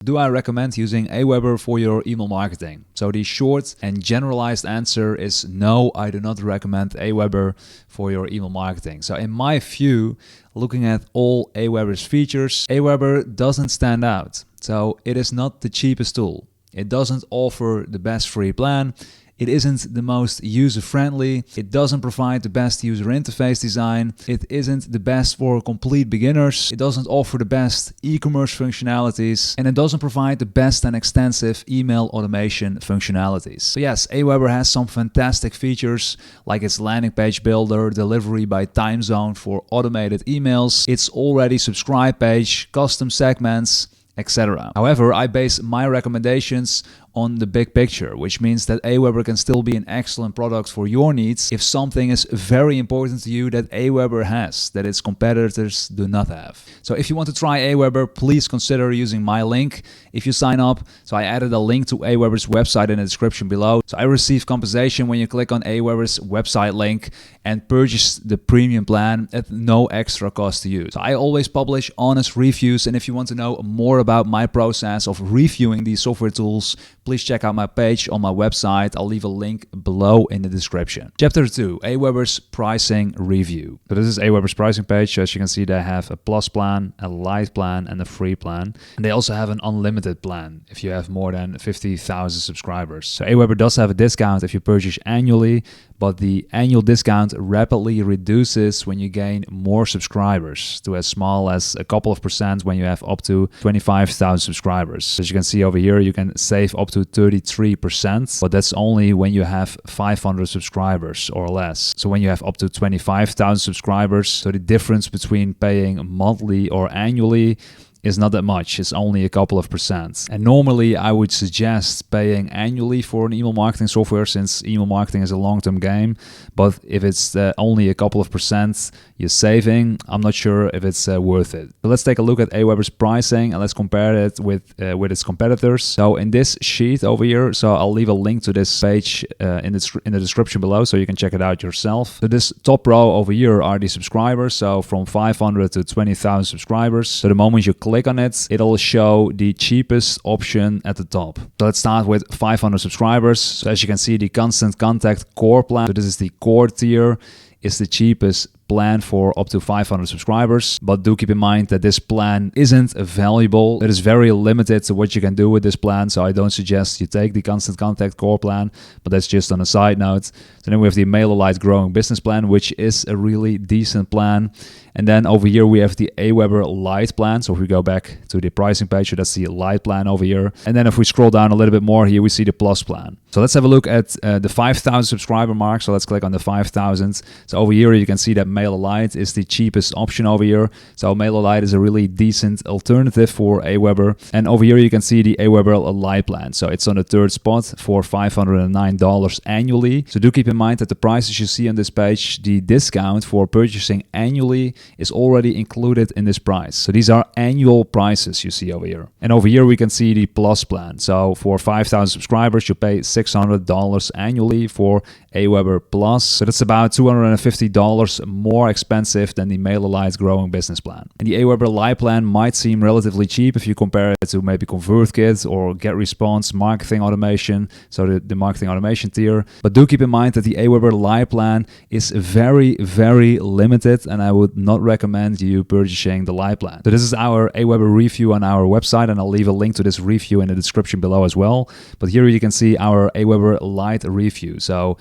Do I recommend using AWeber for your email marketing? So the short and generalized answer is no, I do not recommend AWeber for your email marketing. So in my view, looking at all AWeber's features, AWeber doesn't stand out. So it is not the cheapest tool. It doesn't offer the best free plan. It isn't the most user-friendly. It doesn't provide the best user interface design. It isn't the best for complete beginners. It doesn't offer the best e-commerce functionalities. And it doesn't provide the best and extensive email automation functionalities. So yes, AWeber has some fantastic features like its landing page builder, delivery by time zone for automated emails, its already subscribe page, custom segments, etc. However, I base my recommendations on the big picture, which means that AWeber can still be an excellent product for your needs if something is very important to you that AWeber has, that its competitors do not have. So if you want to try AWeber, please consider using my link if you sign up. So I added a link to AWeber's website in the description below. So I receive compensation when you click on AWeber's website link and purchase the premium plan at no extra cost to you. So I always publish honest reviews, and if you want to know more about my process of reviewing these software tools, please check out my page on my website. I'll leave a link below in the description. Chapter 2, AWeber's pricing review. So this is AWeber's pricing page. So as you can see, they have a plus plan, a light plan, and a free plan. And they also have an unlimited plan if you have more than 50,000 subscribers. So AWeber does have a discount if you purchase annually, but the annual discount rapidly reduces when you gain more subscribers to as small as a couple of percent when you have up to 25,000 subscribers. As you can see over here, you can save up to 33%, but that's only when you have 500 subscribers or less. So when you have up to 25,000 subscribers, so the difference between paying monthly or annually is not that much. It's only a couple of percent. And normally I would suggest paying annually for an email marketing software, since email marketing is a long-term game. But if it's only a couple of percent you're saving, I'm not sure if it's worth it. But let's take a look at AWeber's pricing and let's compare it with its competitors. So in this sheet over here, so I'll leave a link to this page in the description below so you can check it out yourself. So this top row over here are the subscribers. So from 500 to 20,000 subscribers. So the moment you click on it, it'll show the cheapest option at the top. So let's start with 500 subscribers. So as you can see, the Constant Contact Core plan, so this is the core tier, is the cheapest plan for up to 500 subscribers. But do keep in mind that this plan isn't valuable. It is very limited to what you can do with this plan. So I don't suggest you take the Constant Contact Core plan, but that's just on a side note. So then we have the MailerLite Growing Business Plan, which is a really decent plan. And then over here we have the AWeber Lite plan. So if we go back to the pricing page, so that's the Lite plan over here. And then if we scroll down a little bit more here, we see the Plus plan. So let's have a look at the 5,000 subscriber mark. So let's click on the 5,000. So over here you can see that MailerLite is the cheapest option over here. So MailerLite is a really decent alternative for AWeber. And over here you can see the AWeber Lite plan. So it's on the third spot for $509 annually. So do keep in mind that the prices you see on this page, the discount for purchasing annually is already included in this price. So these are annual prices you see over here. And over here we can see the Plus plan. So for 5,000 subscribers, you pay $600 annually for AWeber Plus. So that's about $250 more expensive than the MailerLite Growing Business plan. And the AWeber Lite plan might seem relatively cheap if you compare it to maybe ConvertKit or GetResponse marketing automation, so the marketing automation tier. But do keep in mind that the AWeber Lite plan is very, very limited, and I would not recommend you purchasing the Lite plan. So this is our AWeber review on our website, and I'll leave a link to this review in the description below as well. But here you can see our AWeber Lite review. So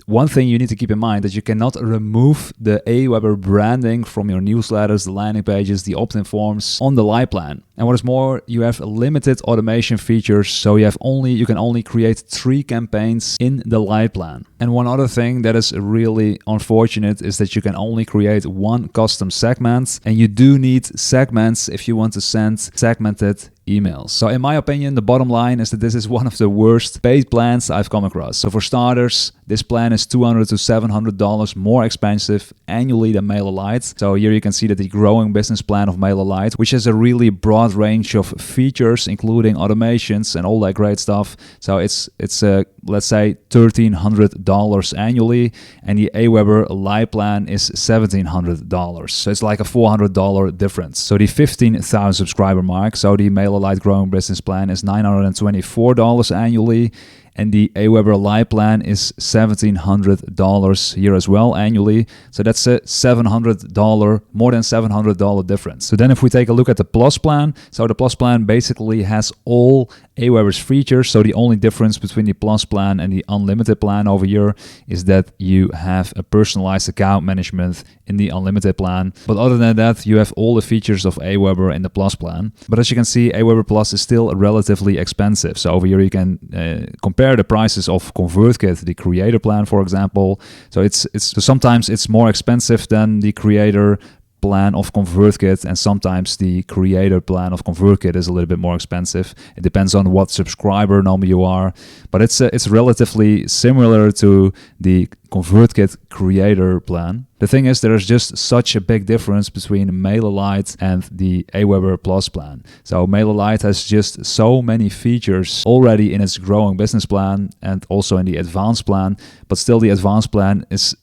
one thing you need to keep in mind that you cannot remove the AWeber branding from your newsletters, the landing pages, the opt-in forms on the Lite plan. And what is more, you have limited automation features, so you can only create 3 campaigns in the Lite plan. And one other thing that is really unfortunate is that you can only create 1 custom segment, and you do need segments if you want to send segmented emails. So in my opinion, the bottom line is that this is one of the worst paid plans I've come across. So for starters, this plan is $200 to $700 more expensive annually than MailerLite. So here you can see that the Growing Business plan of MailerLite, which has a really broad range of features, including automations and all that great stuff. So it's let's say $1,300 annually, and the AWeber Lite plan is $1,700. So it's like a $400 difference. So the 15,000 subscriber mark, so the MailerLite MailerLite Growing Business Plan is $924 annually. And the AWeber Lite plan is $1,700 here as well annually. So that's a $700, more than $700 difference. So then if we take a look at the Plus plan, so the Plus plan basically has all AWeber's features. So the only difference between the Plus plan and the Unlimited plan over here is that you have a personalized account management in the Unlimited plan. But other than that, you have all the features of AWeber in the Plus plan. But as you can see, AWeber Plus is still relatively expensive. So over here you can compare the prices of ConvertKit, the creator plan, for example. So sometimes it's more expensive than the creator plan of ConvertKit, and sometimes the creator plan of ConvertKit is a little bit more expensive. It depends on what subscriber number you are, but it's relatively similar to the ConvertKit creator plan. The thing is, there is just such a big difference between MailerLite and the AWeber Plus plan. So MailerLite has just so many features already in its growing business plan and also in the advanced plan, but still the advanced plan is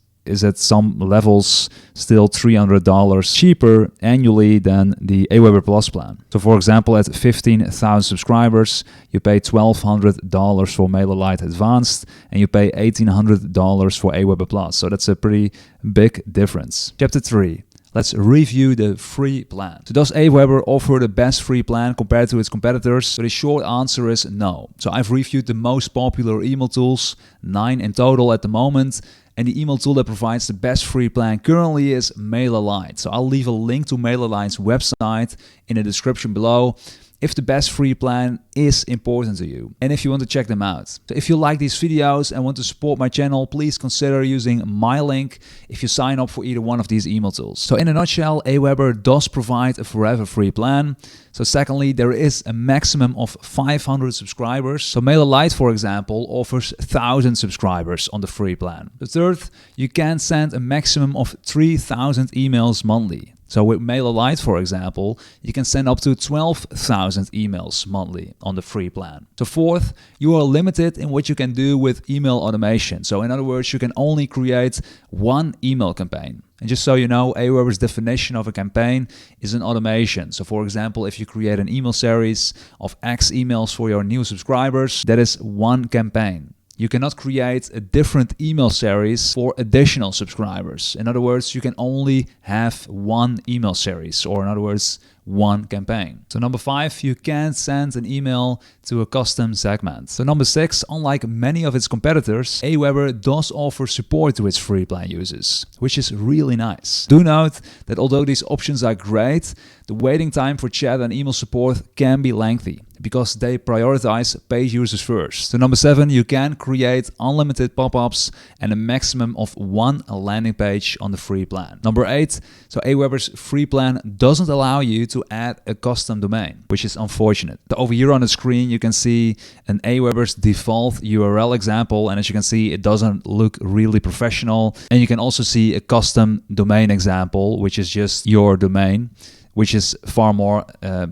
at some levels still $300 cheaper annually than the AWeber Plus plan. So for example, at 15,000 subscribers, you pay $1,200 for MailerLite Advanced and you pay $1,800 for AWeber Plus. So that's a pretty big difference. Chapter 3. Let's review the free plan. So does AWeber offer the best free plan compared to its competitors? So the short answer is no. So I've reviewed the most popular email tools, 9 in total at the moment. And the email tool that provides the best free plan currently is MailerLite. So I'll leave a link to MailerLite's website in the description below if the best free plan is important to you and if you want to check them out. So if you like these videos and want to support my channel, please consider using my link if you sign up for either one of these email tools. So in a nutshell, AWeber does provide a forever free plan. So secondly, there is a maximum of 500 subscribers. So MailerLite, for example, offers 1,000 subscribers on the free plan. The third, you can send a maximum of 3,000 emails monthly. So with MailerLite, for example, you can send up to 12,000 emails monthly on the free plan. So fourth, you are limited in what you can do with email automation. So in other words, you can only create one email campaign. And just so you know, AWeber's definition of a campaign is an automation. So for example, if you create an email series of X emails for your new subscribers, that is one campaign. You cannot create a different email series for additional subscribers. In other words, you can only have one email series, or in other words, one campaign. So number 5, you can send an email to a custom segment. So number 6, unlike many of its competitors, AWeber does offer support to its free plan users, which is really nice. Do note that although these options are great, the waiting time for chat and email support can be lengthy because they prioritize paid users first. So number 7, you can create unlimited pop-ups and a maximum of 1 landing page on the free plan. Number 8, so AWeber's free plan doesn't allow you to add a custom domain, which is unfortunate. So over here on the screen, you can see an AWeber's default URL example, and as you can see, it doesn't look really professional. And you can also see a custom domain example, which is just your domain, which is far more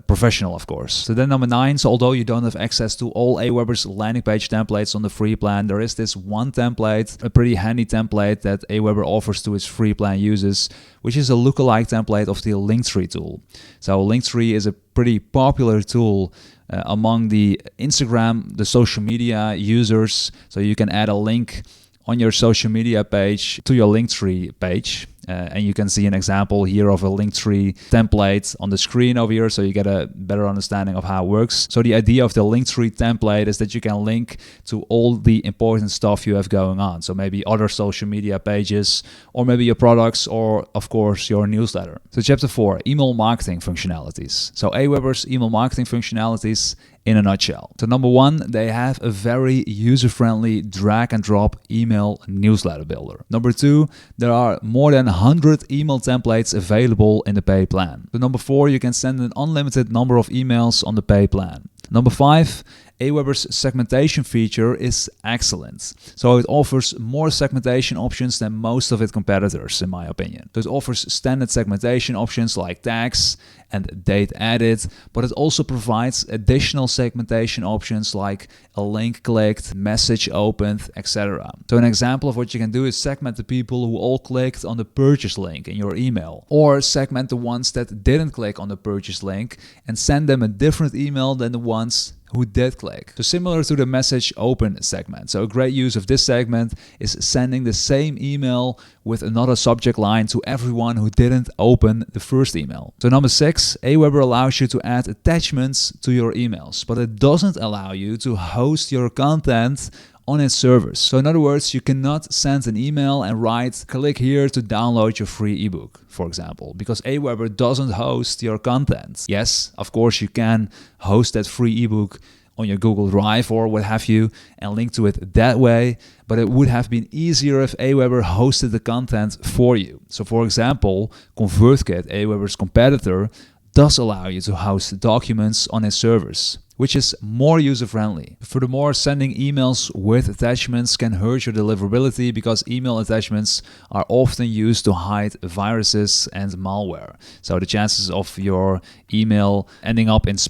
professional, of course. So then number 9, so although you don't have access to all AWeber's landing page templates on the free plan, there is this one template, a pretty handy template that AWeber offers to its free plan users, which is a lookalike template of the Linktree tool. So Linktree is a pretty popular tool among the Instagram, the social media users. So you can add a link on your social media page to your Linktree page. And you can see an example here of a Linktree template on the screen over here, so you get a better understanding of how it works. So the idea of the Linktree template is that you can link to all the important stuff you have going on. So maybe other social media pages, or maybe your products, or of course your newsletter. So chapter 4, email marketing functionalities. So AWeber's email marketing functionalities in a nutshell. So number 1, they have a very user-friendly drag and drop email newsletter builder. Number 2, there are more than 100 email templates available in the paid plan. So number 4, you can send an unlimited number of emails on the paid plan. Number 5, AWeber's segmentation feature is excellent. So it offers more segmentation options than most of its competitors, in my opinion. So it offers standard segmentation options like tags and date added, but it also provides additional segmentation options like a link clicked, message opened, etc. So an example of what you can do is segment the people who all clicked on the purchase link in your email, or segment the ones that didn't click on the purchase link and send them a different email than the ones who did click. So similar to the message open segment. So a great use of this segment is sending the same email with another subject line to everyone who didn't open the first email. So number 6, AWeber allows you to add attachments to your emails, but it doesn't allow you to host your content on its servers. So in other words, you cannot send an email and write, click here to download your free ebook, for example, because AWeber doesn't host your content. Yes, of course you can host that free ebook on your Google Drive or what have you and link to it that way, but it would have been easier if AWeber hosted the content for you. So for example, ConvertKit, AWeber's competitor, does allow you to host documents on its servers, which is more user-friendly. Furthermore, sending emails with attachments can hurt your deliverability because email attachments are often used to hide viruses and malware. So the chances of your email ending up in the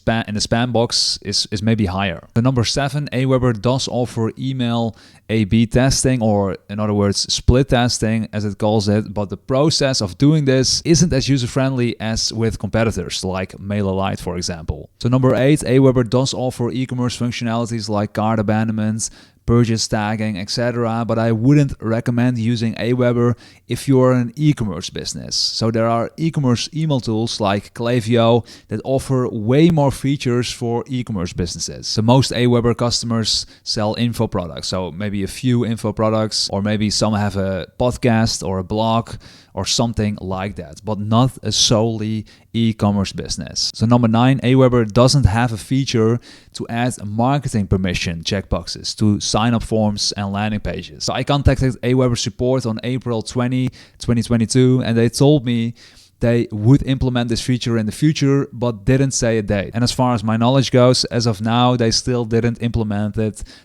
spam box is maybe higher. So number 7, AWeber does offer email A/B testing, or in other words, split testing as it calls it, but the process of doing this isn't as user-friendly as with competitors like MailerLite, for example. So number 8, AWeber does offer e-commerce functionalities like cart abandonment, purchase tagging, etc. But I wouldn't recommend using AWeber if you're an e-commerce business. So there are e-commerce email tools like Klaviyo that offer way more features for e-commerce businesses. So most AWeber customers sell info products. So maybe a few info products, or maybe some have a podcast or a blog or something like that, but not a solely e-commerce business. So number 9, AWeber doesn't have a feature to add marketing permission checkboxes to sign-up forms and landing pages. So I contacted AWeber support on April 20, 2022, and they told me they would implement this feature in the future, but didn't say a date. And as far as my knowledge goes, as of now, they still didn't implement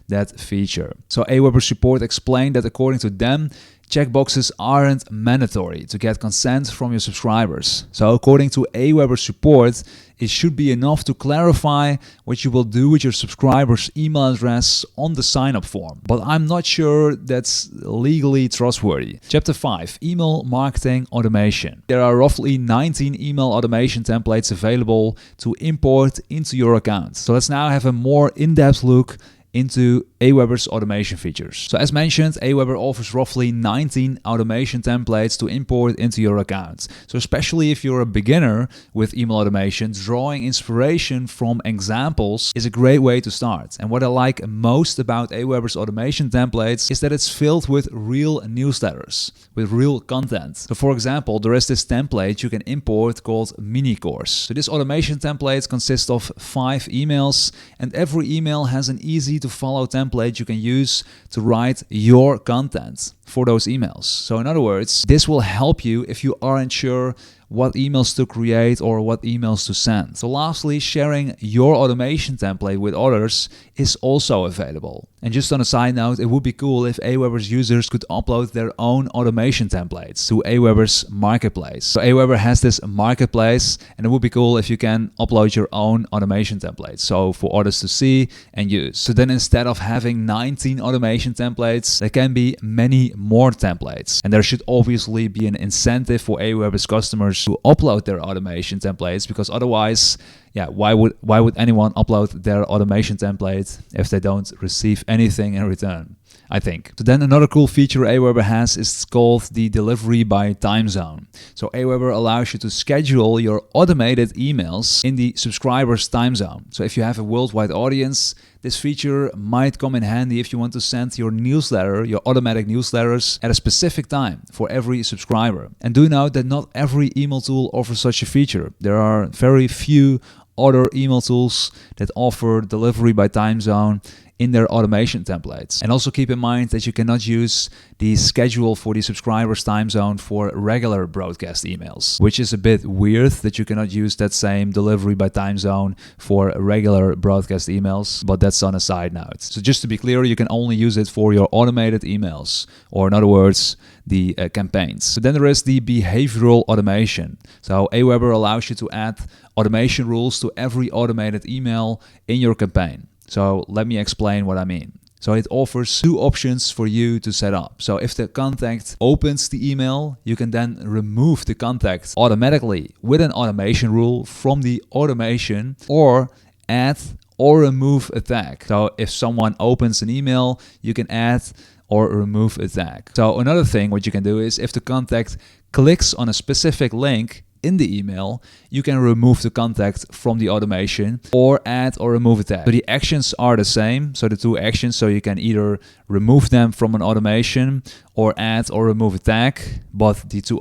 that feature. So AWeber support explained that according to them, checkboxes aren't mandatory to get consent from your subscribers. So according to AWeber support, it should be enough to clarify what you will do with your subscriber's email address on the sign-up form. But I'm not sure that's legally trustworthy. Chapter 5, Email Marketing Automation. There are roughly 19 email automation templates available to import into your account. So let's now have a more in-depth look into AWeber's automation features. So as mentioned, AWeber offers roughly 19 automation templates to import into your account. So especially if you're a beginner with email automation, drawing inspiration from examples is a great way to start. And what I like most about AWeber's automation templates is that it's filled with real newsletters, with real content. So for example, there is this template you can import called mini course. So this automation template consists of 5 emails, and every email has an easy to follow template you can use to write your content for those emails. So in other words, this will help you if you aren't sure what emails to create or what emails to send. So lastly, sharing your automation template with others is also available. And just on a side note, it would be cool if AWeber's users could upload their own automation templates to AWeber's marketplace. So AWeber has this marketplace, and it would be cool if you can upload your own automation templates, so for others to see and use. So then instead of having 19 automation templates, there can be many more templates. And there should obviously be an incentive for AWeber's customers to upload their automation templates, because otherwise, why would anyone upload their automation template if they don't receive anything in return, I think. So then another cool feature AWeber has is called the delivery by time zone. So AWeber allows you to schedule your automated emails in the subscriber's time zone. So if you have a worldwide audience, this feature might come in handy if you want to send your newsletter, your automatic newsletters, at a specific time for every subscriber. And do note that not every email tool offers such a feature. There are very few other email tools that offer delivery by time zone in their automation templates. And also keep in mind that you cannot use the schedule for the subscriber's time zone for regular broadcast emails, which is a bit weird that you cannot use that same delivery by time zone for regular broadcast emails, but that's on a side note. So just to be clear, you can only use it for your automated emails, or in other words, the campaigns. So then there is the behavioral automation. So AWeber allows you to add automation rules to every automated email in your campaign. So let me explain what I mean. So it offers two options for you to set up. So if the contact opens the email, you can then remove the contact automatically with an automation rule from the automation, or add or remove a tag. So if someone opens an email, you can add or remove a tag. So another thing what you can do is if the contact clicks on a specific link in the email, you can remove the contact from the automation or add or remove a tag. So the actions are the same. So the two actions, so you can either remove them from an automation or add or remove a tag, but the two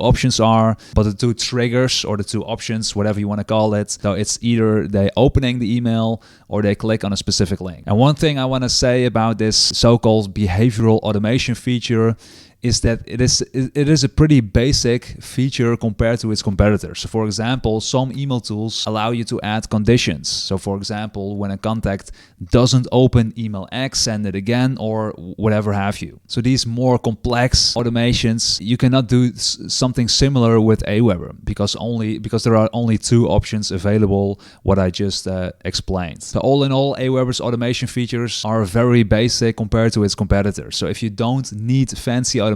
triggers or the two options, whatever you want to call it. So it's either they opening the email or they click on a specific link. And one thing I want to say about this so-called behavioral automation feature is that it is a pretty basic feature compared to its competitors. So for example, some email tools allow you to add conditions. So for example, when a contact doesn't open email X, send it again, or whatever have you. So these more complex automations, you cannot do something similar with AWeber because there are only two options available, what I just explained. So all in all, AWeber's automation features are very basic compared to its competitors. So if you don't need fancy automation,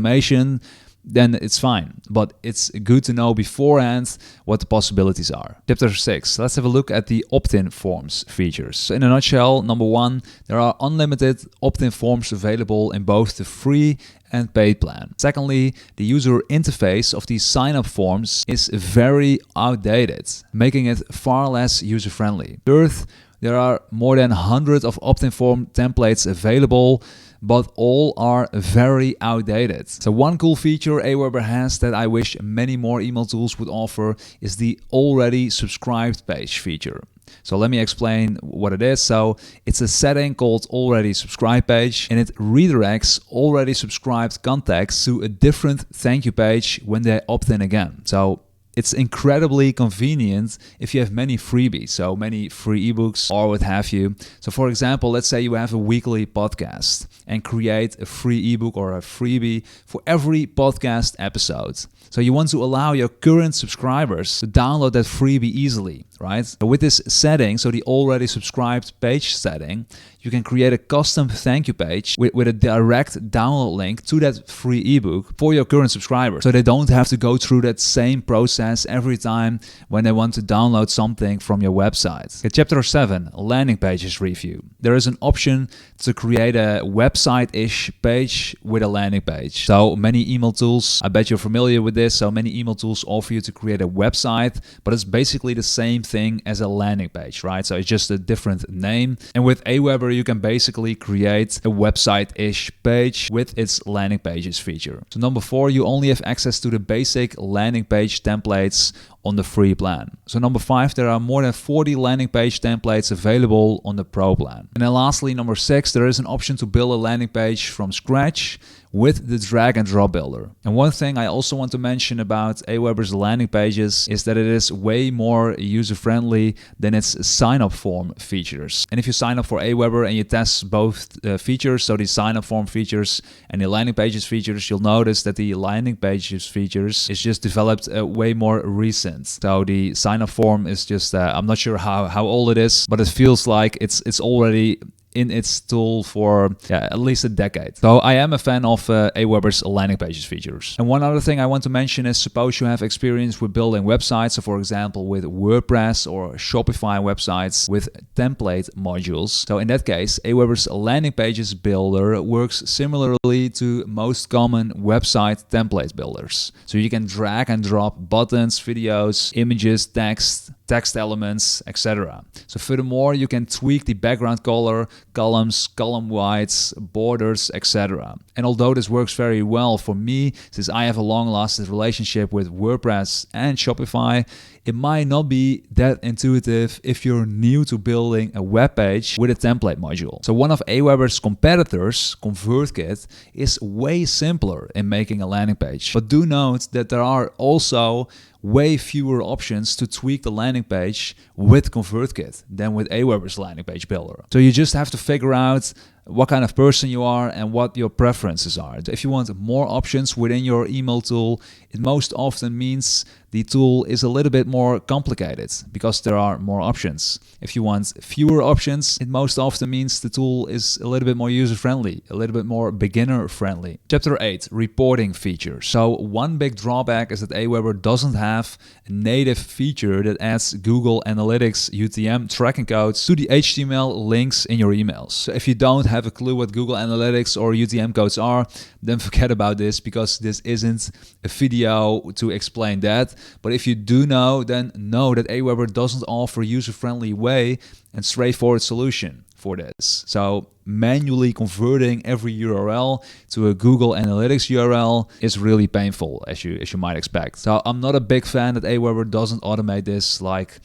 then it's fine. But it's good to know beforehand what the possibilities are. Chapter 6. Let's have a look at the opt-in forms features. So in a nutshell, number one, there are unlimited opt-in forms available in both the free and paid plan. Secondly, the user interface of these sign-up forms is very outdated, making it far less user-friendly. Third, there are more than 100 of opt-in form templates available, but all are very outdated. So one cool feature AWeber has that I wish many more email tools would offer is the already subscribed page feature. So let me explain what it is. So it's a setting called already subscribed page, and it redirects already subscribed contacts to a different thank you page when they opt in again. So it's incredibly convenient if you have many freebies, so many free ebooks or what have you. So for example, let's say you have a weekly podcast and create a free ebook or a freebie for every podcast episode. So you want to allow your current subscribers to download that freebie easily, right? So with this setting, so the already subscribed page setting, you can create a custom thank you page with a direct download link to that free ebook for your current subscribers. So they don't have to go through that same process every time when they want to download something from your website. Okay, chapter 7, landing pages review. There is an option to create a website-ish page with a landing page. So many email tools, I bet you're familiar with this, so many email tools offer you to create a website, but it's basically the same thing as a landing page, right? So it's just a different name. And with AWeber, you can basically create a website-ish page with its landing pages feature. So number 4, you only have access to the basic landing page templates on the free plan. So number 5, there are more than 40 landing page templates available on the pro plan. And then lastly, number 6, there is an option to build a landing page from scratch with the drag and drop builder. And one thing I also want to mention about AWeber's landing pages is that it is way more user-friendly than its sign-up form features. And if you sign up for AWeber and you test both features, so the sign-up form features and the landing pages features, you'll notice that the landing pages features is just developed way more recent. So the sign-up form is just, I'm not sure how old it is, but it feels like it's already in its tool for at least a decade. So I am a fan of AWeber's landing pages features. And one other thing I want to mention is, suppose you have experience with building websites, so for example with WordPress or Shopify websites with template modules. So in that case, AWeber's landing pages builder works similarly to most common website template builders. So you can drag and drop buttons, videos, images, text, text elements, etc. So furthermore, you can tweak the background color, columns, column weights, borders, etc. And although this works very well for me, since I have a long-lasting relationship with WordPress and Shopify, it might not be that intuitive if you're new to building a web page with a template module. So one of AWeber's competitors, ConvertKit, is way simpler in making a landing page. But do note that there are also way fewer options to tweak the landing page with ConvertKit than with AWeber's landing page builder. So you just have to figure out what kind of person you are and what your preferences are. If you want more options within your email tool, it most often means the tool is a little bit more complicated because there are more options. If you want fewer options, it most often means the tool is a little bit more user-friendly, a little bit more beginner-friendly. Chapter 8, reporting features. So one big drawback is that AWeber doesn't have a native feature that adds Google Analytics UTM tracking codes to the HTML links in your emails. So if you don't have a clue what Google Analytics or UTM codes are, then forget about this because this isn't a video to explain that. But if you do know, then know that AWeber doesn't offer a user-friendly way and straightforward solution for this. So manually converting every URL to a Google Analytics URL is really painful, as you might expect. So I'm not a big fan that AWeber doesn't automate this like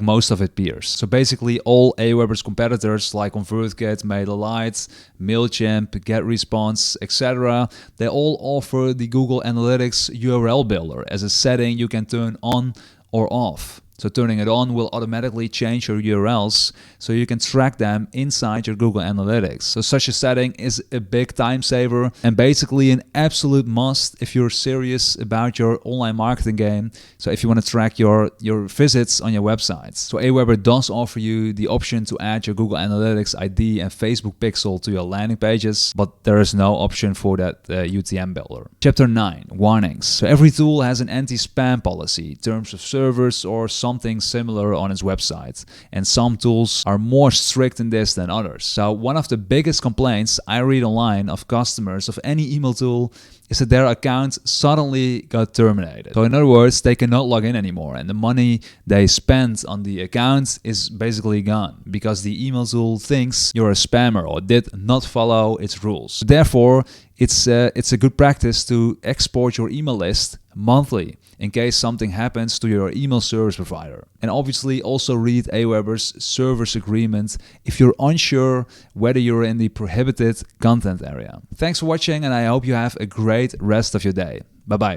most of its peers. So basically all AWeber's competitors like ConvertKit, MailerLite, MailChimp, GetResponse, etc., they all offer the Google Analytics URL builder as a setting you can turn on or off. So turning it on will automatically change your URLs so you can track them inside your Google Analytics. So such a setting is a big time saver and basically an absolute must if you're serious about your online marketing game. So if you want to track your visits on your websites. So AWeber does offer you the option to add your Google Analytics ID and Facebook pixel to your landing pages, but there is no option for that UTM builder. Chapter 9, warnings. So every tool has an anti-spam policy, terms of service or something similar on its website. And some tools are more strict in this than others. So one of the biggest complaints I read online of customers of any email tool is that their account suddenly got terminated. So in other words, they cannot log in anymore and the money they spent on the account is basically gone because the email tool thinks you're a spammer or did not follow its rules. Therefore, it's a good practice to export your email list monthly in case something happens to your email service provider. And obviously also read AWeber's service agreement if you're unsure whether you're in the prohibited content area. Thanks for watching and I hope you have a great rest of your day. Bye-bye.